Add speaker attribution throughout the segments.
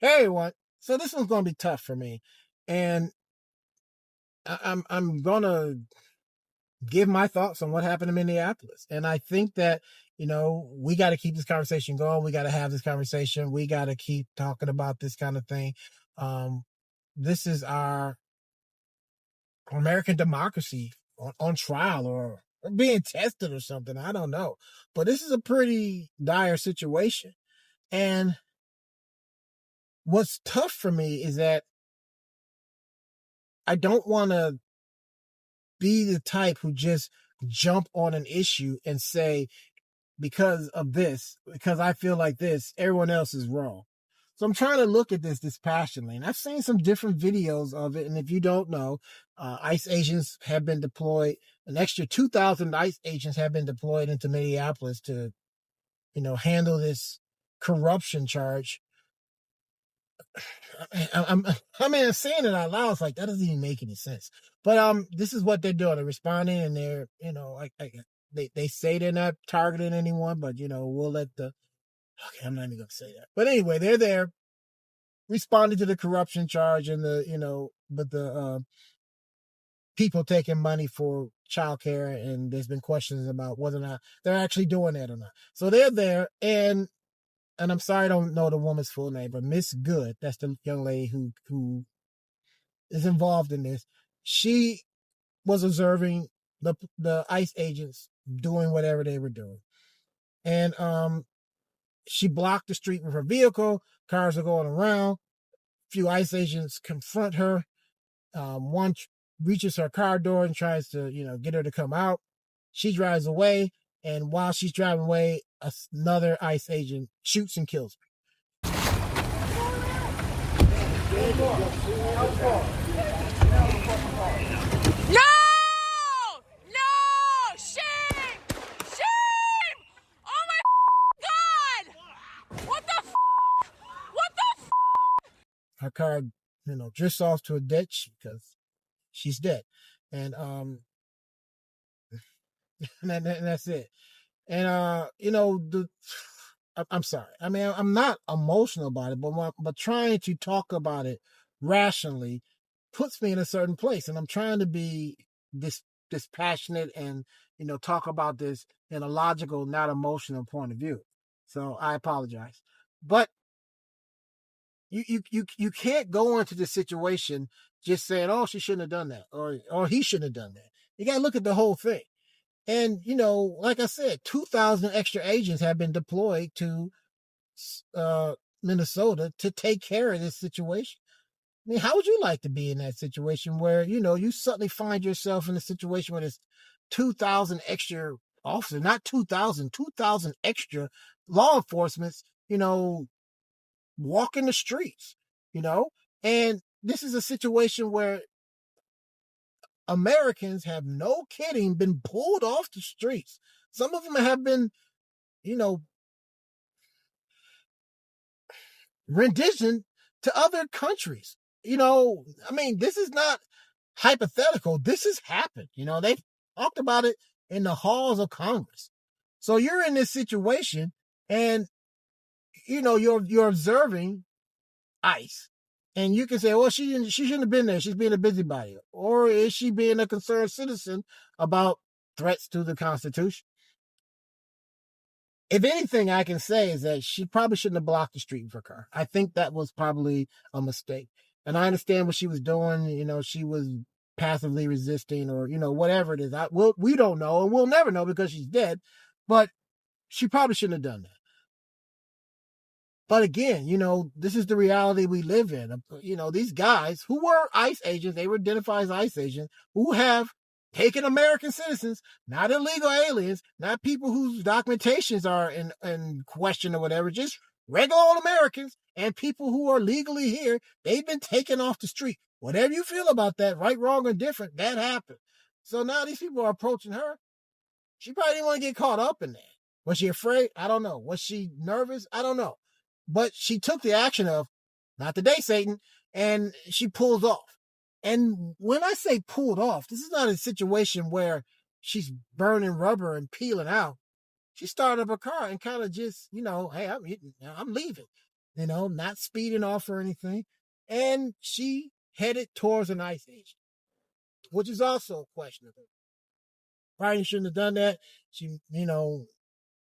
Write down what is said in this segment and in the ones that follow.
Speaker 1: Hey everyone. So this one's gonna be tough for me, and I'm gonna give my thoughts on what happened in Minneapolis. And I think that we got to keep this conversation going. We got to have this conversation. We got to keep talking about this kind of thing. Um, this is our American democracy on trial or being tested or something. I don't know, but this is a pretty dire situation. And what's tough for me is that I don't want to be the type who just jump on an issue and say, because of this, because I feel like this, everyone else is wrong. So I'm trying to look at this dispassionately. And I've seen some different videos of it. And if you don't know, ICE agents have been deployed. An extra 2,000 ICE agents have been deployed into Minneapolis to, handle this corruption charge. I mean, saying it out loud, it's like that doesn't even make any sense. But this is what they're doing. They're responding, and they're they say they're not targeting anyone, but we'll let the okay. I'm not even gonna say that. But anyway, they're there responding to the corruption charge and the people taking money for childcare, and there's been questions about whether or not they're actually doing that or not. So they're there, and I'm sorry I don't know the woman's full name, but Miss Good, that's the young lady who is involved in this. She was observing the ICE agents doing whatever they were doing. And she blocked the street with her vehicle. Cars are going around. A few ICE agents confront her. One reaches her car door and tries to, get her to come out. She drives away, and while she's driving away, another ICE agent shoots and kills her.
Speaker 2: No! No! Shame! Shame! Oh my God! What the f? What the f?
Speaker 1: Her car, drifts off to a ditch because she's dead. And and that's it. And I'm sorry. I mean, I'm not emotional about it, but trying to talk about it rationally puts me in a certain place, and I'm trying to be dispassionate and talk about this in a logical, not emotional point of view. So I apologize, but you can't go into the situation just saying, "Oh, she shouldn't have done that," or he shouldn't have done that. You got to look at the whole thing. And like I said, 2,000 extra agents have been deployed to Minnesota to take care of this situation. I mean, how would you like to be in that situation where, you suddenly find yourself in a situation where there's 2,000 extra officers, not 2,000, 2,000 extra law enforcement, walking the streets, and this is a situation where Americans have, no kidding, been pulled off the streets. Some of them have been, rendition to other countries. I mean, this is not hypothetical. This has happened. They've talked about it in the halls of Congress. So you're in this situation, and you're observing ICE, and you can say, well, she shouldn't have been there. She's being a busybody, or is she being a concerned citizen about threats to the Constitution? If anything, I can say is that she probably shouldn't have blocked the street with her car. I think that was probably a mistake. And I understand what she was doing. She was passively resisting, or, whatever it is. We don't know, and we'll never know because she's dead. But she probably shouldn't have done that. But again, this is the reality we live in. These guys who were ICE agents, they were identified as ICE agents, who have taken American citizens, not illegal aliens, not people whose documentations are in question or whatever, just regular old Americans and people who are legally here. They've been taken off the street. Whatever you feel about that, right, wrong, or different, that happened. So now these people are approaching her. She probably didn't want to get caught up in that. Was she afraid? I don't know. Was she nervous? I don't know. But she took the action of, not today, Satan, and she pulls off. And when I say pulled off, this is not a situation where she's burning rubber and peeling out. She started up her car and kind of just, hey, I'm leaving. not speeding off or anything. And she headed towards an ICE agent, which is also questionable. Probably shouldn't have done that. She,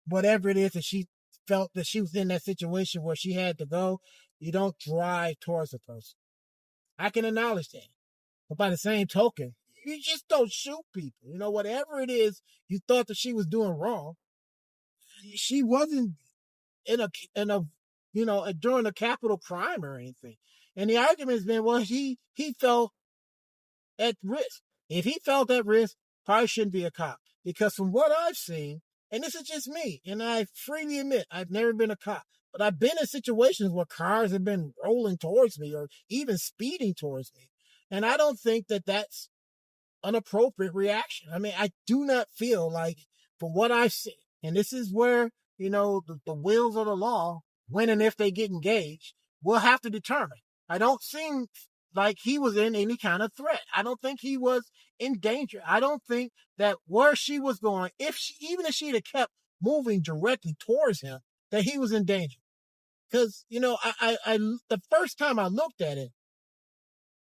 Speaker 1: whatever it is that she felt that she was in that situation where she had to go, you don't drive towards a person. I can acknowledge that. But by the same token, you just don't shoot people. Whatever it is you thought that she was doing wrong, she wasn't in a during a capital crime or anything. And the argument has been, well, he felt at risk. If he felt at risk, probably shouldn't be a cop. Because from what I've seen, and this is just me, and I freely admit I've never been a cop, but I've been in situations where cars have been rolling towards me or even speeding towards me. And I don't think that that's an appropriate reaction. I mean, I do not feel like, from what I've seen, and this is where, the wheels of the law, when and if they get engaged, will have to determine. I don't seem like he was in any kind of threat. I don't think he was in danger. I don't think that where she was going, even if she'd have kept moving directly towards him, that he was in danger. Because, I the first time I looked at it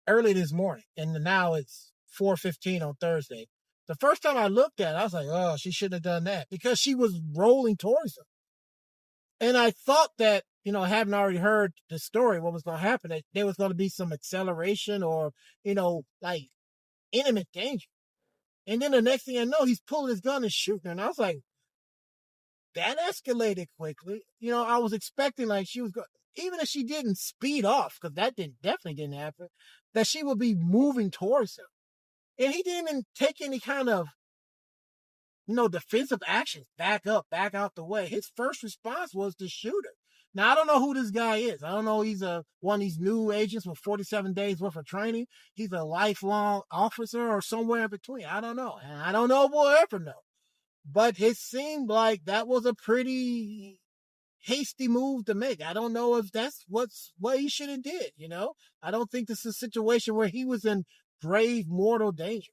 Speaker 1: early this morning, and now it's 4:15 on Thursday. The first time I looked at it, I was like, oh, she shouldn't have done that, because she was rolling towards him. And I thought that, having already heard the story, what was going to happen, that there was going to be some acceleration or, like imminent danger. And then the next thing I know, he's pulling his gun and shooting. And I was like, that escalated quickly. I was expecting like she was going, even if she didn't speed off, because that definitely didn't happen, that she would be moving towards him. And he didn't even take any kind of, defensive actions, back up, back out the way. His first response was to shoot her. Now, I don't know who this guy is. I don't know. He's one of these new agents with 47 days worth of training. He's a lifelong officer or somewhere in between. I don't know. And I don't know if we'll ever know. But it seemed like that was a pretty hasty move to make. I don't know if that's what he should have did, I don't think this is a situation where he was in grave mortal danger.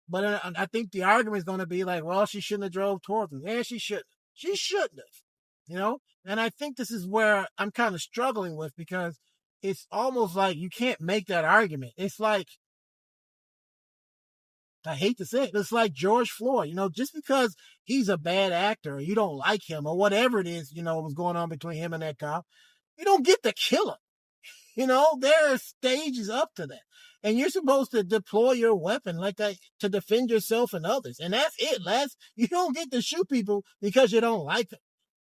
Speaker 1: But I think the argument is going to be like, well, she shouldn't have drove towards him. Yeah, she shouldn't. She shouldn't have, And I think this is where I'm kind of struggling with, because it's almost like you can't make that argument. It's like, I hate to say it, it's like George Floyd, just because he's a bad actor or you don't like him or whatever it is, was going on between him and that cop, you don't get to kill him. There are stages up to that. And you're supposed to deploy your weapon like that to defend yourself and others. And that's it, lads. You don't get to shoot people because you don't like them.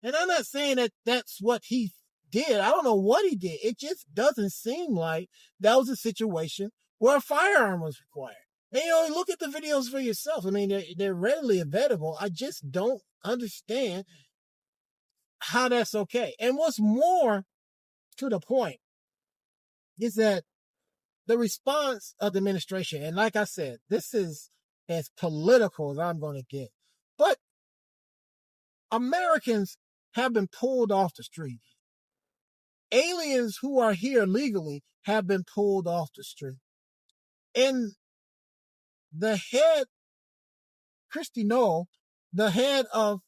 Speaker 1: And I'm not saying that that's what he did. I don't know what he did. It just doesn't seem like that was a situation where a firearm was required. And, look at the videos for yourself. I mean, they're readily available. I just don't understand how that's okay. And what's more to the point is that the response of the administration, and like I said, this is as political as I'm going to get, but Americans have been pulled off the street. Aliens who are here legally have been pulled off the street. And the head, Kristi Noem, the head of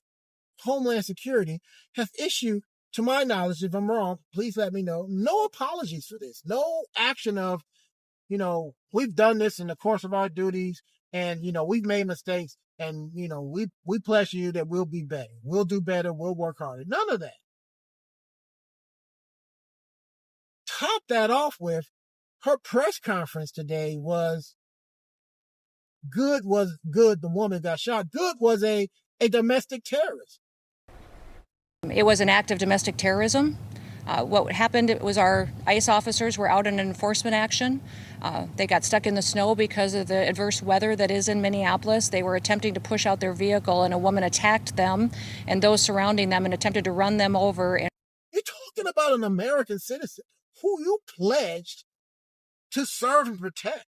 Speaker 1: Homeland Security, has issued, to my knowledge, if I'm wrong, please let me know, no apologies for this. No action of, we've done this in the course of our duties, and, we've made mistakes, and, we pledge you that we'll be better. We'll do better. We'll work harder. None of that. Top that off with, her press conference today was, Good was good. The woman got shot. Good was a domestic terrorist.
Speaker 3: It was an act of domestic terrorism. What happened was our ICE officers were out in an enforcement action. They got stuck in the snow because of the adverse weather that is in Minneapolis. They were attempting to push out their vehicle, and a woman attacked them and those surrounding them and attempted to run them over.
Speaker 1: You're talking about an American citizen who you pledged to serve and protect.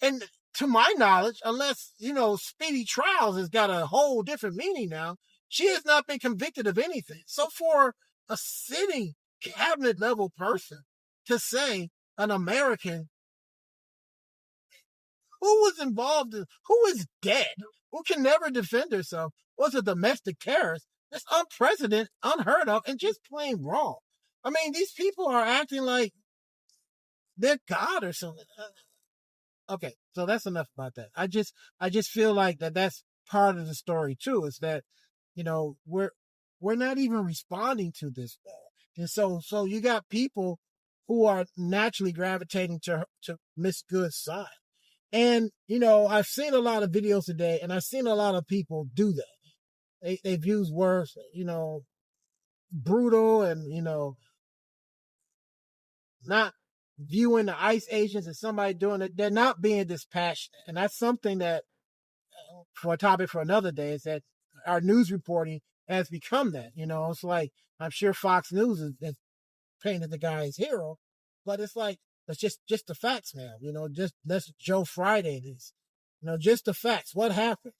Speaker 1: And to my knowledge, unless, speedy trials has got a whole different meaning now, she has not been convicted of anything. So for a sitting cabinet level person to say an American who was involved in, who is dead, who can never defend herself, was a domestic terrorist, that's unprecedented, unheard of, and just plain wrong. I mean, these people are acting like they're God or something. Okay, so that's enough about that. I just feel like that's part of the story too. Is that, we're not even responding to this, and so you got people who are naturally gravitating to Miss Good's side. And I've seen a lot of videos today, and I've seen a lot of people do that. They've used words, brutal, and not viewing the ICE agents as somebody doing it. They're not being dispassionate, and that's something that, for a topic for another day, is that our news reporting has become that. It's like, I'm sure Fox News is painted the guy as hero, but it's like, that's just the facts, man. Just let's Joe Friday this. Just the facts. What happened?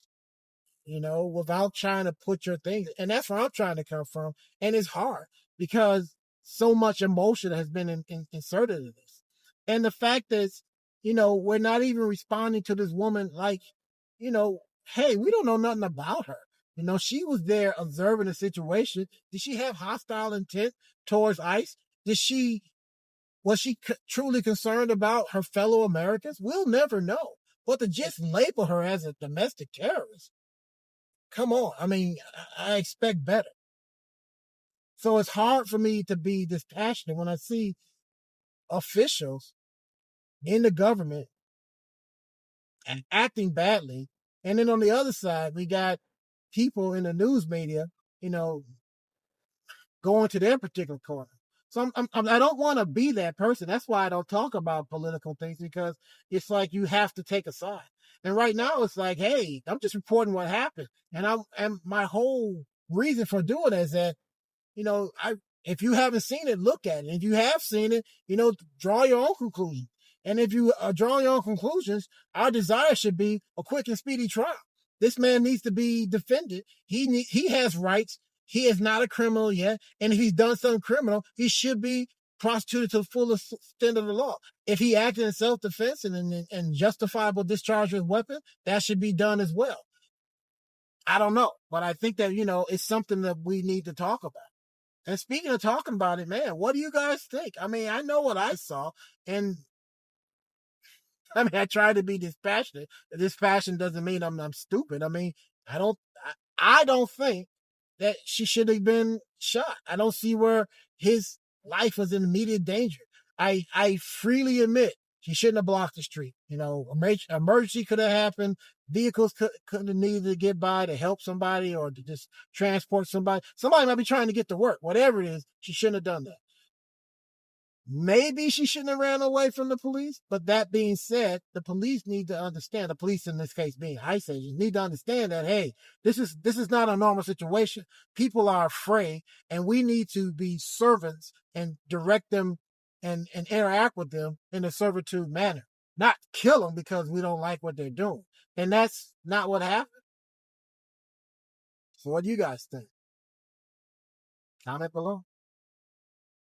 Speaker 1: Without trying to put your things. And that's where I'm trying to come from. And it's hard because so much emotion has been inserted in this. And the fact is, we're not even responding to this woman like, hey, we don't know nothing about her. She was there observing the situation. Did she have hostile intent towards ICE? Was she truly concerned about her fellow Americans? We'll never know. But to just label her as a domestic terrorist, come on. I mean, I expect better. So it's hard for me to be dispassionate when I see officials in the government acting badly. And then on the other side, we got people in the news media, going to their particular corner. So I don't want to be that person. That's why I don't talk about political things, because it's like you have to take a side. And right now it's like, hey, I'm just reporting what happened. And my whole reason for doing it is that, if you haven't seen it, look at it. If you have seen it, draw your own conclusion. And if you are drawing your own conclusions, our desire should be a quick and speedy trial. This man needs to be defended. He has rights. He is not a criminal yet. And if he's done something criminal, he should be prosecuted to the fullest extent of the law. If he acted in self-defense and justifiable discharge of his weapon, that should be done as well. I don't know, but I think that, it's something that we need to talk about. And speaking of talking about it, man, what do you guys think? I mean, I know what I saw, and I try to be dispassionate. Dispassion doesn't mean I'm stupid. I mean, I don't think that she should have been shot. I don't see where his life was in immediate danger. I freely admit she shouldn't have blocked the street. Emergency could have happened. Vehicles could have needed to get by to help somebody or to just transport somebody. Somebody might be trying to get to work. Whatever it is, she shouldn't have done that. Maybe she shouldn't have ran away from the police. But that being said, the police need to understand, the police in this case being ICE agents, need to understand that, hey, this is not a normal situation. People are afraid, and we need to be servants and direct them and interact with them in a servitude manner, not kill them because we don't like what they're doing. And that's not what happened. So what do you guys think? Comment below.